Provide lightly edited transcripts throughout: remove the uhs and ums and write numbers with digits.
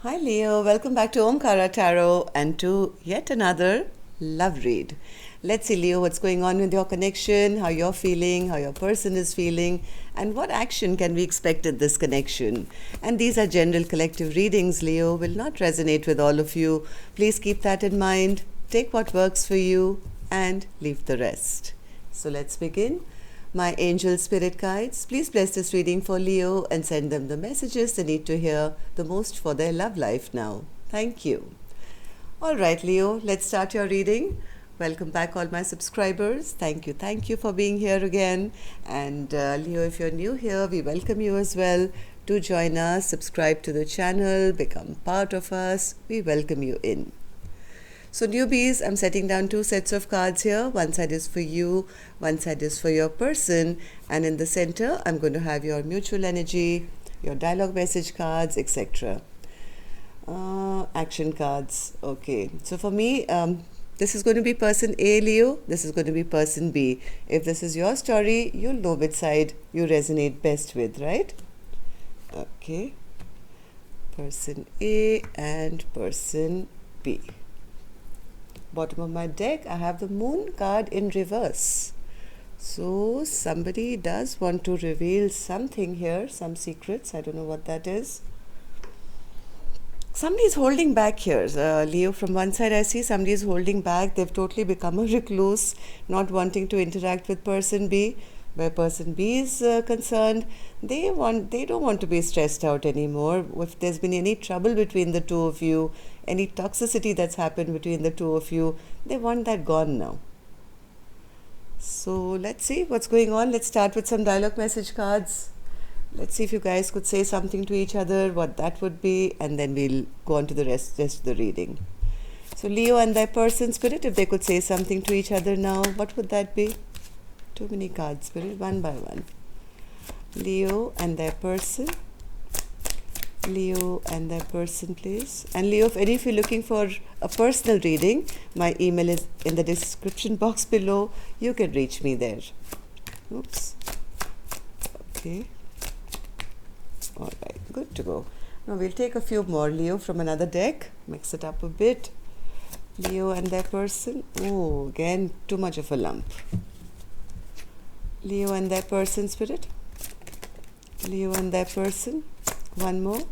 Hi Leo, welcome back to Omkara Tarot and to yet another love read. Let's see Leo, what's going on with your connection, how you're feeling, how your person is feeling, and what action can we expect at this connection. And these are general collective readings, Leo, will not resonate with all of you. Please keep that in mind. Take what works for you and leave the rest. So let's begin. My angel spirit guides, please bless this reading for Leo and send them the messages they need to hear the most for their love life now. Thank you. All right, Leo, let's start your reading. Welcome back, all my subscribers. Thank you for being here again. And Leo, if you're new here, we welcome you as well. Do join us, subscribe to the channel, become part of us. We welcome you in. So newbies, I'm setting down two sets of cards here. One side is for you, one side is for your person. And in the center, I'm going to have your mutual energy, your dialogue message cards, etc. Action cards. Okay. So for me, this is going to be person A, Leo. This is going to be person B. If this is your story, you'll know which side you resonate best with, right? Okay. Person A and person B. Bottom of my deck, I have the moon card in reverse. So somebody does want to reveal something here, some secrets. I don't know what that is. Somebody is holding back here. Leo, from one side I see somebody is holding back. They've totally become a recluse, not wanting to interact with person B. Where person B is concerned, they don't want to be stressed out anymore. If there's been any trouble between the two of you, any toxicity that's happened between the two of you, they want that gone now. So let's see what's going on. Let's start with some dialogue message cards. Let's see if you guys could say something to each other, what that would be, and then we'll go on to the rest of the reading. So Leo and their person, Spirit, if they could say something to each other now, what would that be? Too many cards, Spirit, one by one. Leo and their person. Leo and their person, please. And Leo, if any of you are looking for a personal reading, my email is in the description box below. You can reach me there. Oops. Okay. All right, good to go. Now we'll take a few more, Leo, from another deck. Mix it up a bit. Leo and their person. Oh, again, too much of a lump. Leo and their person, Spirit. Leo and their person. One more.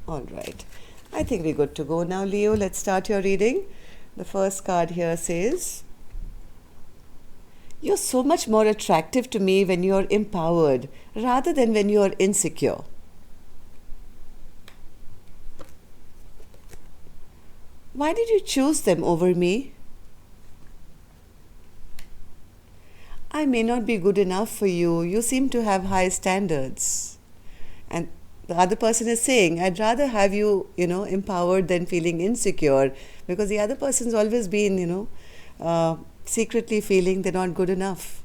All right. I think we're good to go now, Leo. Let's start your reading. The first card here says, you're so much more attractive to me when you're empowered rather than when you're insecure. Why did you choose them over me? I may not be good enough for you. You seem to have high standards. And the other person is saying, I'd rather have you, empowered than feeling insecure, because the other person's always been, secretly feeling they're not good enough.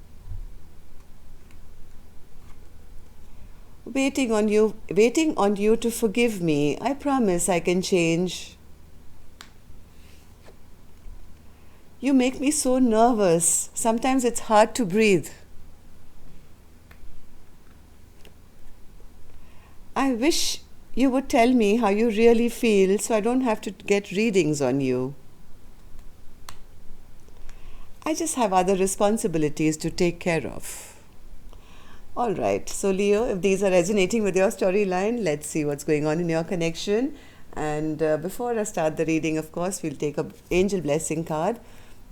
Waiting on you to forgive me. I promise I can change. You make me so nervous. Sometimes it's hard to breathe. I wish you would tell me how you really feel so I don't have to get readings on you. I just have other responsibilities to take care of. All right. So Leo, if these are resonating with your storyline, let's see what's going on in your connection. And before I start the reading, of course, we'll take an angel blessing card.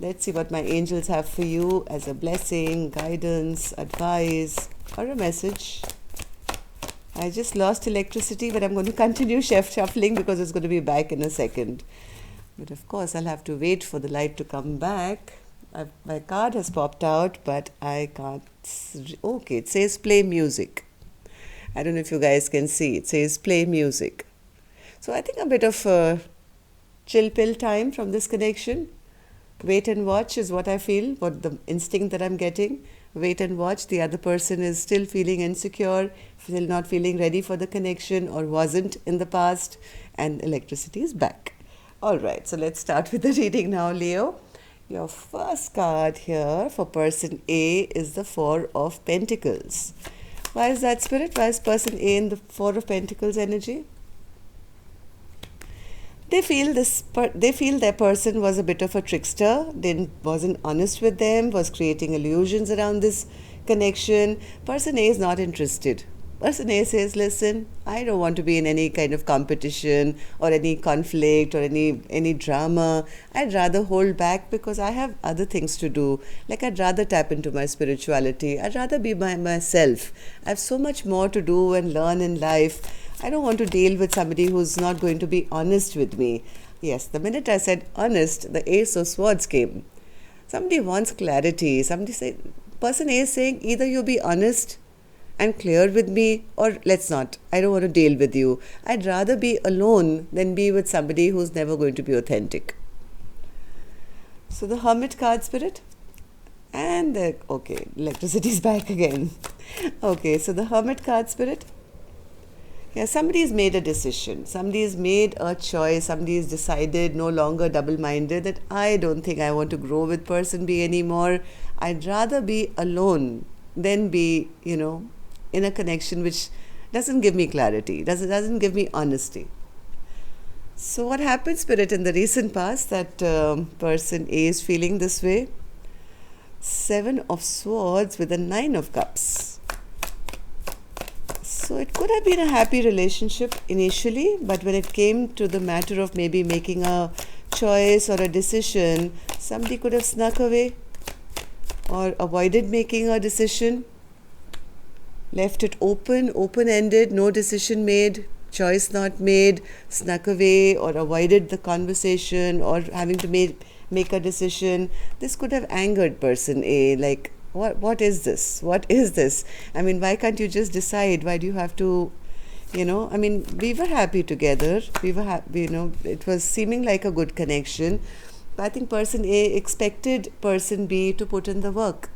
Let's see what my angels have for you as a blessing, guidance, advice, or a message. I just lost electricity, but I'm going to continue shuffling because it's going to be back in a second. But of course, I'll have to wait for the light to come back. My card has popped out, but I can't. Okay, it says play music. I don't know if you guys can see. It says play music. So I think a bit of chill pill time from this connection. Wait and watch is what I feel, what the instinct that I'm getting. Wait and watch. The other person is still feeling insecure, still not feeling ready for the connection, or wasn't in the past, and electricity is back. All right, so let's start with the reading now, Leo. Your first card here for person A is the Four of Pentacles. Why is that, Spirit? Why is person A in the Four of Pentacles energy? They feel their person was a bit of a trickster, wasn't honest with them, was creating illusions around this connection. Person A is not interested. Person A says, listen, I don't want to be in any kind of competition or any conflict or any drama. I'd rather hold back because I have other things to do. Like, I'd rather tap into my spirituality. I'd rather be by myself. I have so much more to do and learn in life. I don't want to deal with somebody who's not going to be honest with me. Yes, the minute I said honest, the Ace of Swords came. Somebody wants clarity. Person A is saying, either you be honest and clear with me, or let's not. I don't want to deal with you. I'd rather be alone than be with somebody who's never going to be authentic. So the Hermit card, Spirit. And okay, electricity's back again. Okay, so the Hermit card, Spirit. Yeah, somebody's made a decision. Somebody's made a choice. Somebody's decided, no longer double-minded, that I don't think I want to grow with person B anymore. I'd rather be alone than be, in a connection which doesn't give me clarity, doesn't give me honesty. So what happened, Spirit, in the recent past that person A is feeling this way? 7 of Swords with a 9 of Cups. So it could have been a happy relationship initially, but when it came to the matter of maybe making a choice or a decision, somebody could have snuck away or avoided making a decision, left it open-ended, no decision made, choice not made, snuck away or avoided the conversation or having to make a decision. This could have angered person A, like, what is this? What is this? I mean, why can't you just decide? Why do you have to, we were happy together. We were it was seeming like a good connection. But I think person A expected person B to put in the work.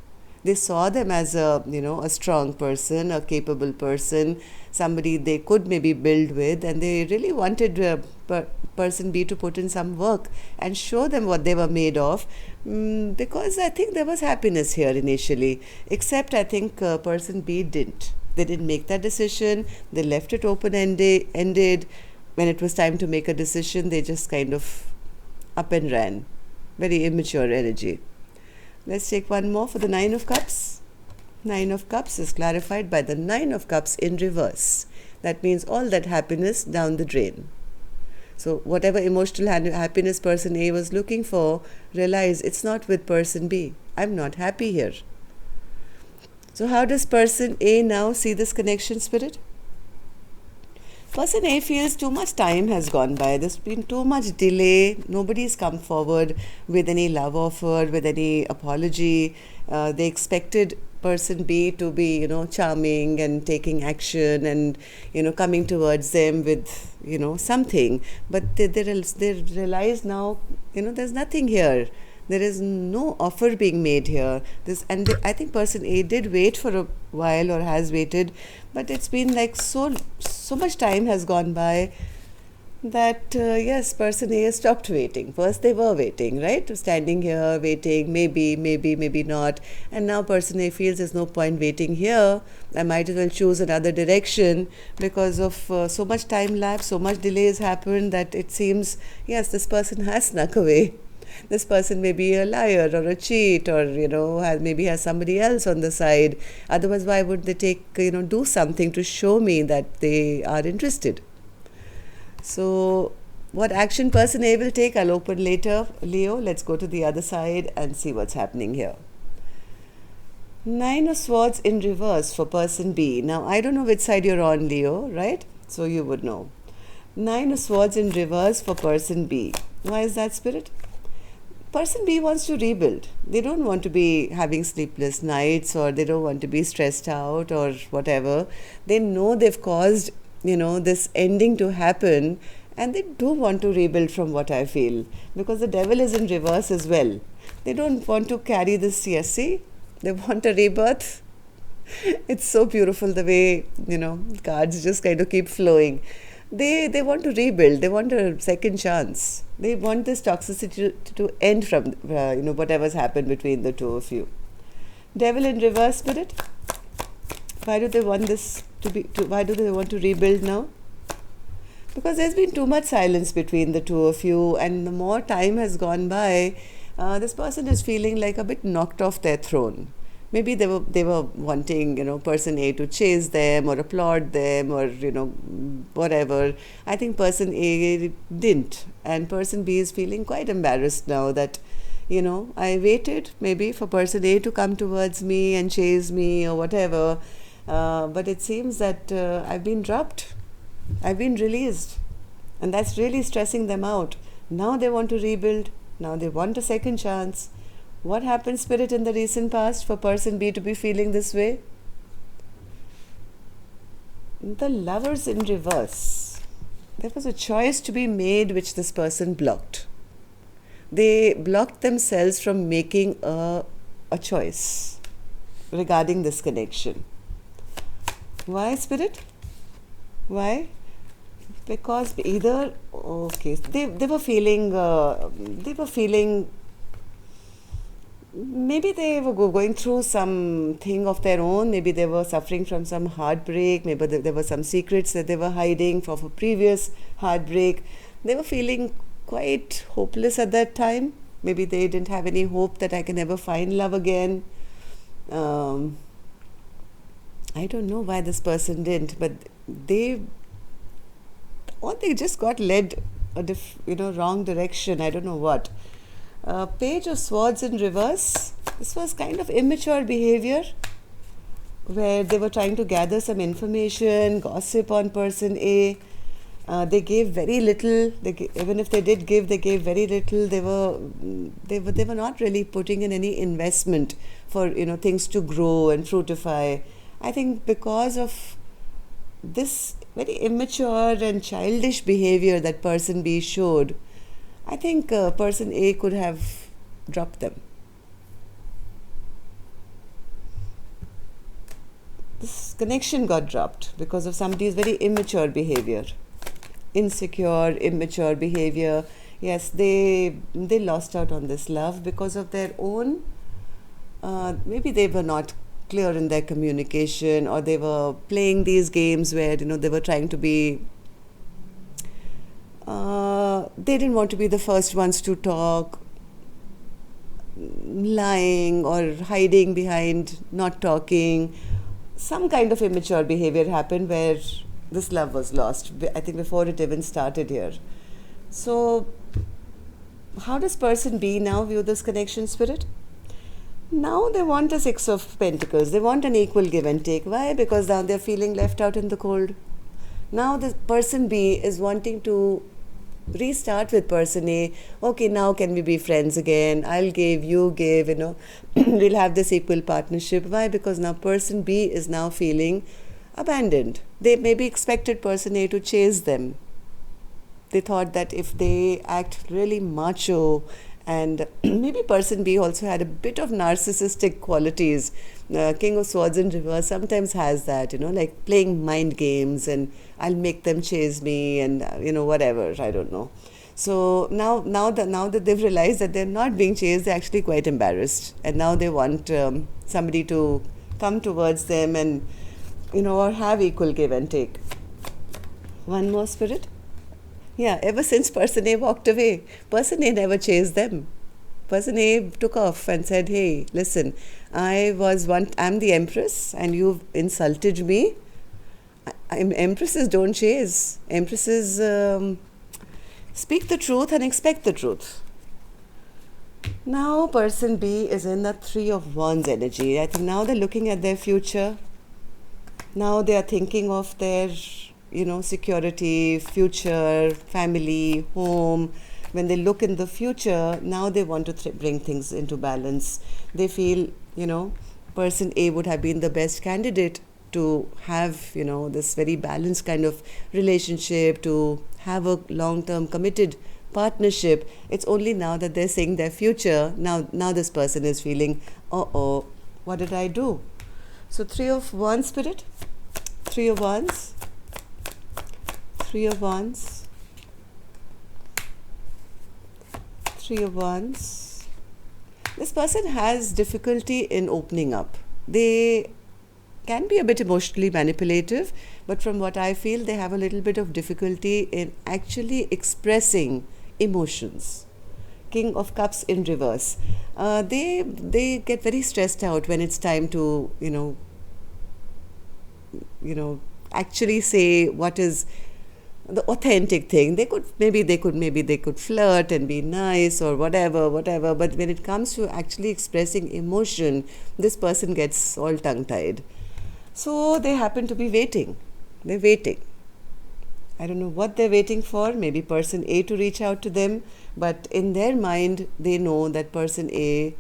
They saw them as a strong person, a capable person, somebody they could maybe build with, and they really wanted person B to put in some work and show them what they were made of, because I think there was happiness here initially, except I think person B didn't. They didn't make that decision. They left it open-ended. When it was time to make a decision, they just kind of up and ran. Very immature energy. Let's take one more for the 9 of Cups. 9 of Cups is clarified by the 9 of Cups in reverse. That means all that happiness down the drain. So whatever emotional happiness person A was looking for, realize it's not with person B. I'm not happy here. So how does person A now see this connection, Spirit? Person A feels too much time has gone by. There's been too much delay. Nobody's come forward with any love offer, with any apology. They expected person B to be, charming and taking action and, coming towards them with, something. But they realize now, there's nothing here. There is no offer being made here. I think person A did wait for a while or has waited, but it's been like so much time has gone by that, yes, person A has stopped waiting. First they were waiting, right? Standing here, waiting, maybe not. And now person A feels there's no point waiting here. I might as well choose another direction because of so much time lapse, so much delay has happened that it seems, yes, this person has snuck away. This person may be a liar or a cheat or, maybe has somebody else on the side. Otherwise, why would they do something to show me that they are interested? So what action person A will take, I'll open later, Leo. Let's go to the other side and see what's happening here. 9 of Swords in reverse for person B. Now, I don't know which side you're on, Leo, right? So you would know. 9 of Swords in reverse for person B. Why is that, Spirit? Person B wants to rebuild. They don't want to be having sleepless nights or they don't want to be stressed out or whatever. They know they've caused, this ending to happen and they do want to rebuild from what I feel because the devil is in reverse as well. They don't want to carry this CSC. They want a rebirth. It's so beautiful the way, cards just kind of keep flowing. They want to rebuild. They want a second chance. They want this toxicity to end from, whatever's happened between the two of you. Devil in reverse, Spirit. Why do they want this why do they want to rebuild now? Because there's been too much silence between the two of you, and the more time has gone by, this person is feeling like a bit knocked off their throne. Maybe they were wanting, person A to chase them or applaud them, or whatever. I think person A didn't, and person B is feeling quite embarrassed now that, I waited maybe for person A to come towards me and chase me or whatever, but it seems that I've been dropped, I've been released, and that's really stressing them out. Now they want to rebuild, now they want a second chance. What happened, Spirit, in the recent past for person B to be feeling this way? The Lovers in reverse. There was a choice to be made which this person blocked. They blocked themselves from making a choice regarding this connection. Why, Spirit? Why? Because either, okay, they were feeling, maybe they were going through something of their own. Maybe they were suffering from some heartbreak. Maybe there were some secrets that they were hiding from a previous heartbreak. They were feeling quite hopeless at that time. Maybe they didn't have any hope that I can ever find love again. I don't know why this person didn't, but they just got led wrong direction. I don't know what. Page of Swords in reverse. This was kind of immature behavior where they were trying to gather some information, gossip on person A. They gave very little. Even if they did give, they gave very little. They were not really putting in any investment for things to grow and fructify. I think because of this very immature and childish behavior that person B showed, I think person A could have dropped them. This connection got dropped because of somebody's very immature behavior. Insecure, immature behavior. Yes, they lost out on this love because of their own, maybe they were not clear in their communication, or they were playing these games where they were trying to be they didn't want to be the first ones to talk, lying or hiding behind not talking. Some kind of immature behavior happened where this love was lost, I think, before it even started here. So how does person B now view this connection, Spirit? Now they want a Six of Pentacles. They want an equal give and take. Why? Because now they're feeling left out in the cold. Now the person B is wanting to restart with person A. Okay, now can we be friends again? I'll give, you give, we'll have this equal partnership. Why? Because now person B is now feeling abandoned. They maybe expected person A to chase them. They thought that if they act really macho, and maybe person B also had a bit of narcissistic qualities. King of Swords in reverse sometimes has that, like playing mind games, and I'll make them chase me, and whatever, I don't know. So now that they've realized that they're not being chased, they're actually quite embarrassed, and now they want somebody to come towards them and or have equal give and take. One more, Spirit. Yeah, ever since person A walked away, person A never chased them. Person A took off and said, hey, listen, I'm the Empress and you've insulted me. Empresses don't chase. Empresses speak the truth and expect the truth. Now person B is in the Three of Wands energy. I think now they're looking at their future. Now they are thinking of their security, future, family, home. When they look in the future, now they want to bring things into balance. They feel, person A would have been the best candidate to have, this very balanced kind of relationship, to have a long-term committed partnership. It's only now that they're seeing their future. Now this person is feeling, what did I do? So Three of Wands, Spirit. Three of Wands. Three of Wands. Three of Wands. This person has difficulty in opening up. They can be a bit emotionally manipulative, but from what I feel, they have a little bit of difficulty in actually expressing emotions. King of Cups in reverse. They get very stressed out when it's time to actually say what is the authentic thing. They could flirt and be nice or whatever, but when it comes to actually expressing emotion, this person gets all tongue tied. So they happen to be waiting. They're waiting. I don't know what they're waiting for, maybe person A to reach out to them, but in their mind, they know that person A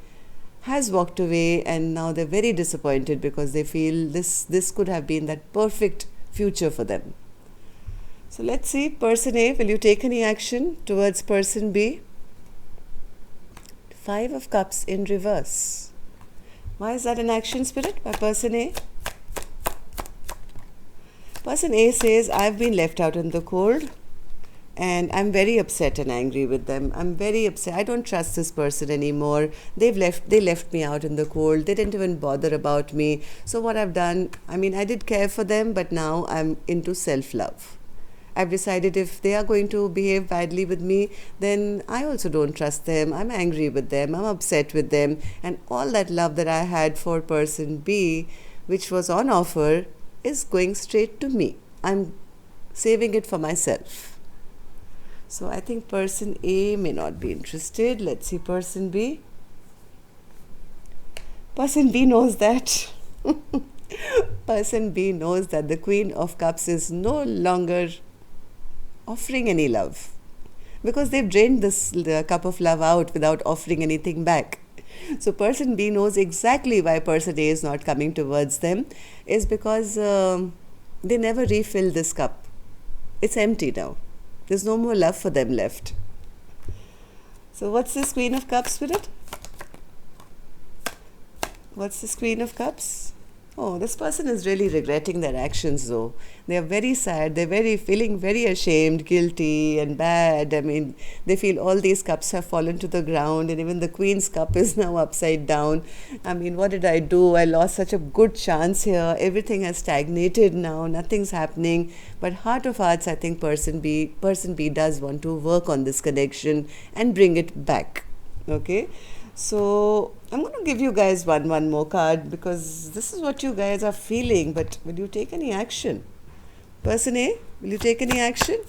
has walked away, and now they're very disappointed because they feel this could have been that perfect future for them. So let's see, person A, will you take any action towards person B? 5 of Cups in reverse. Why is that an action, Spirit, by person A? Person A says, I've been left out in the cold and I'm very upset and angry with them. I'm very upset. I don't trust this person anymore. They left me out in the cold. They didn't even bother about me. So what I've done, I did care for them, but now I'm into self-love. I've decided if they are going to behave badly with me, then I also don't trust them. I'm angry with them. I'm upset with them. And all that love that I had for person B, which was on offer, is going straight to me. I'm saving it for myself. So I think person A may not be interested. Let's see person B. Person B knows that. Person B knows that the Queen of Cups is no longer offering any love, because they've drained the cup of love out without offering anything back. So person B knows exactly why person A is not coming towards them, is because they never refilled this cup. It's empty now. There's no more love for them left. So what's this Queen of Cups, Spirit? What's this Queen of Cups? Oh, this person is really regretting their actions though. They are very sad. They're feeling very ashamed, guilty and bad. They feel all these cups have fallen to the ground, and even the Queen's cup is now upside down. What did I do? I lost such a good chance here. Everything has stagnated now. Nothing's happening. But heart of hearts, I think person B does want to work on this connection and bring it back. Okay? So I'm going to give you guys one more card, because this is what you guys are feeling, but will you take any action? Person A, will you take any action?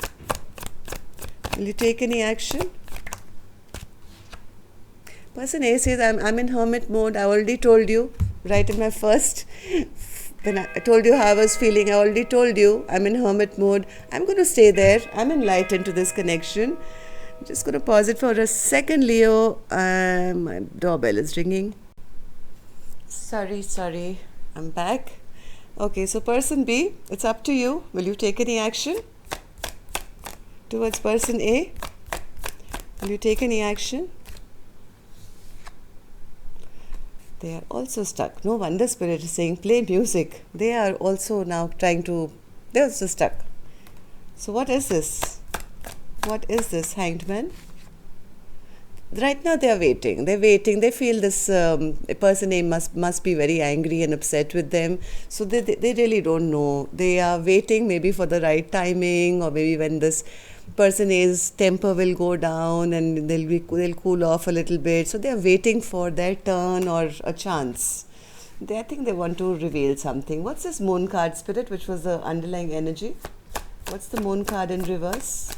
Will you take any action? Person A says, I'm in hermit mode. I already told you right in my first, when I told you how I was feeling, I already told you I'm in hermit mode. I'm going to stay there. I'm enlightened to this connection. I'm just going to pause it for a second, Leo. My doorbell is ringing. Sorry. I'm back. Okay, so person B, it's up to you. Will you take any action towards person A? Will you take any action? They are also stuck. No wonder Spirit is saying play music. They are also now they're also stuck. So what is this? What is this, Hanged Man? Right now they are waiting. They're waiting. They feel this person A must be very angry and upset with them. So they really don't know. They are waiting maybe for the right timing, or maybe when this person A's temper will go down and they'll cool off a little bit. So they are waiting for their turn or a chance. I think they want to reveal something. What's this Moon card, Spirit, which was the underlying energy? What's the Moon card in reverse?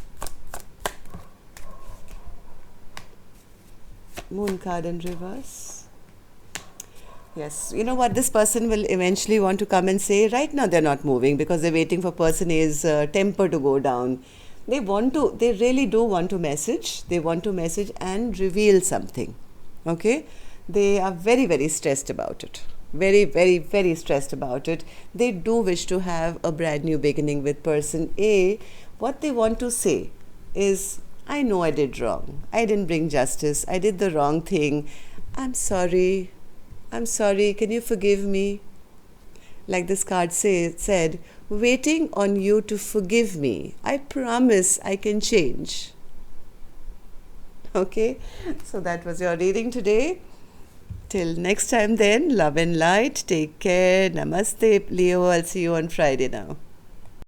Moon card in reverse. Yes, you know what, this person will eventually want to come and say, right now they're not moving because they're waiting for person A's temper to go down. They really do want to message. They want to message and reveal something. Okay? They are very, very stressed about it. Very, very, very stressed about it. They do wish to have a brand new beginning with person A. What they want to say is, I know I did wrong. I didn't bring justice. I did the wrong thing. I'm sorry. Can you forgive me? Like this card said, waiting on you to forgive me. I promise I can change. Okay, so that was your reading today. Till next time then, love and light. Take care. Namaste, Leo. I'll see you on Friday now.